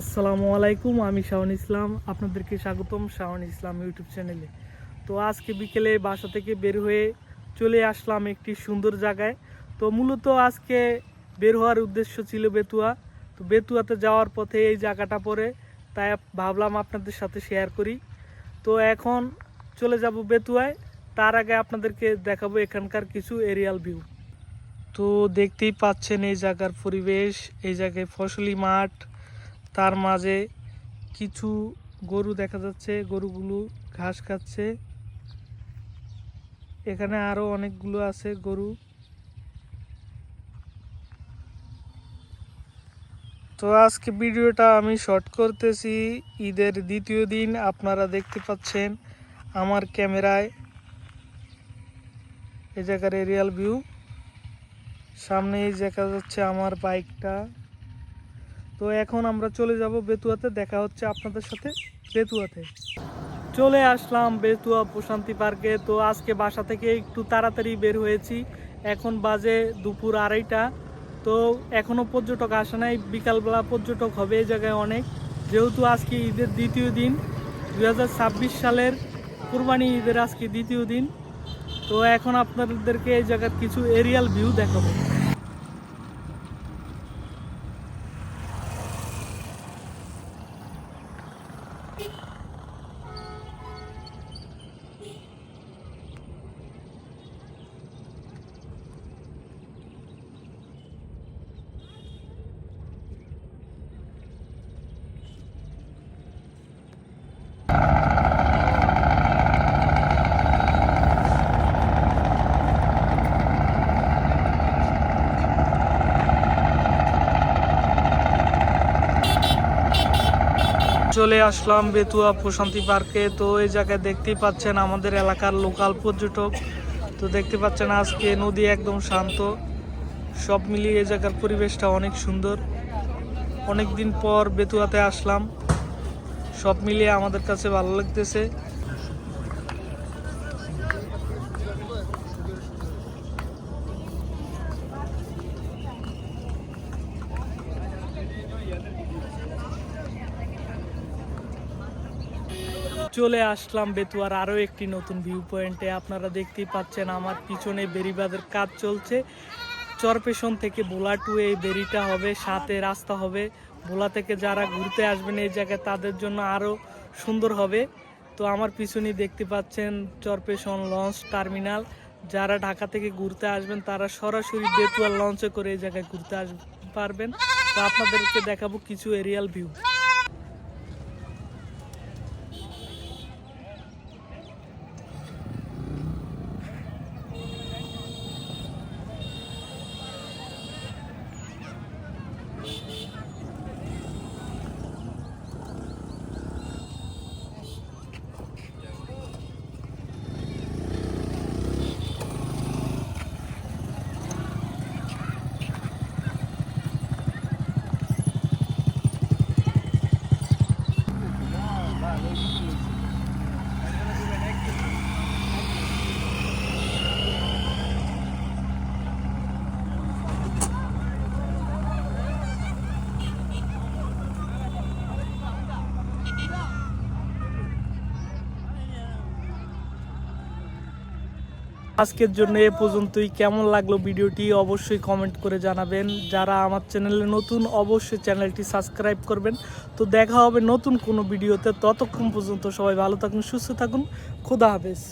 আসসালামু আলাইকুম, আমি শাওন ইসলাম। আপনাদেরকে স্বাগতম শাওন ইসলাম ইউটিউব চ্যানেলে। তো আজকে বিকেলে বাসা থেকে বের হয়ে চলে আসলাম একটি সুন্দর জায়গায়। তো মূলত আজকে বের হওয়ার উদ্দেশ্য ছিল বেতুয়া। তো বেতুয়াতে যাওয়ার পথে এই জায়গাটা পড়ে, তাই ভাবলাম আপনাদের সাথে শেয়ার করি। তো এখন চলে যাব বেতুয়ায়। তার আগে আপনাদেরকে দেখাবো এখানকার কিছু এরিয়াল ভিউ। তো দেখতেই পাচ্ছেন এই জায়গার পরিবেশ। এই জায়গায় ফসলি মাঠ, তার মাঝে কিছু গরু দেখা যাচ্ছে, গরুগুলো ঘাস খাচ্ছে। এখানে আরো অনেকগুলো আছে গরু। তো আজকে ভিডিওটা আমি শর্ট করতেছি ঈদের দ্বিতীয় দিন। আপনারা দেখতে পাচ্ছেন আমার ক্যামেরায় এই জায়গার এরিয়াল ভিউ। সামনেই দেখা যাচ্ছে আমার বাইকটা। তো এখন আমরা চলে যাব বেতুয়াতে। দেখা হচ্ছে আপনাদের সাথে বেতুয়াতে। চলে আসলাম বেতুয়া প্রশান্তি পার্কে। তো আজকে বাসা থেকে একটু তাড়াতাড়ি বের হয়েছি। এখন বাজে দুপুর 2:30। তো এখনও পর্যটক আসে নাই, বিকালবেলা পর্যটক হবে এই জায়গায় অনেক। যেহেতু আজকে ঈদের দ্বিতীয় দিন, 2026 সালের কুরবানি ঈদের আজকে দ্বিতীয় দিন। তো এখন আপনাদেরকে এই জায়গার কিছু এরিয়াল ভিউ দেখাবো। চলে আসলাম বেতুয়া প্রশান্তি পার্কে। তো এই জায়গায় দেখতেই পাচ্ছেন আমাদের এলাকার লোকাল পর্যটক। তো দেখতে পাচ্ছেন আজকে নদী একদম শান্ত। সব মিলিয়ে এই জায়গার পরিবেশটা অনেক সুন্দর। অনেক দিন পর বেতুয়াতে আসলাম, সব মিলিয়ে আমাদের কাছে ভালো লাগতেছে। চলে আসলাম বেতুয়ার আরও একটি নতুন ভিউ পয়েন্টে। আপনারা দেখতেই পাচ্ছেন আমার পিছনে বেড়িবাঁধের কাজ চলছে। চরপেশন থেকে ভোলা টু এই বেরিটা হবে, সাথে রাস্তা হবে। ভোলা থেকে যারা ঘুরতে আসবেন এই জায়গায় তাদের জন্য আরও সুন্দর হবে। তো আমার পিছনেই দেখতে পাচ্ছেন চরপেশন লঞ্চ টার্মিনাল। যারা ঢাকা থেকে ঘুরতে আসবেন তারা সরাসরি বেতুয়ার লঞ্চে করে এই জায়গায় ঘুরতে পারবেন। তো আপনাদেরকে দেখাবো কিছু এরিয়াল ভিউ। আজকের জন্য এ পর্যন্তই। কেমন লাগলো ভিডিওটি অবশ্যই কমেন্ট করে জানাবেন। যারা আমার চ্যানেলে নতুন অবশ্যই চ্যানেলটি সাবস্ক্রাইব করবেন। তো দেখা হবে নতুন কোনো ভিডিওতে। ততক্ষণ পর্যন্ত সবাই ভালো থাকুন, সুস্থ থাকুন। খোদা হাফেজ।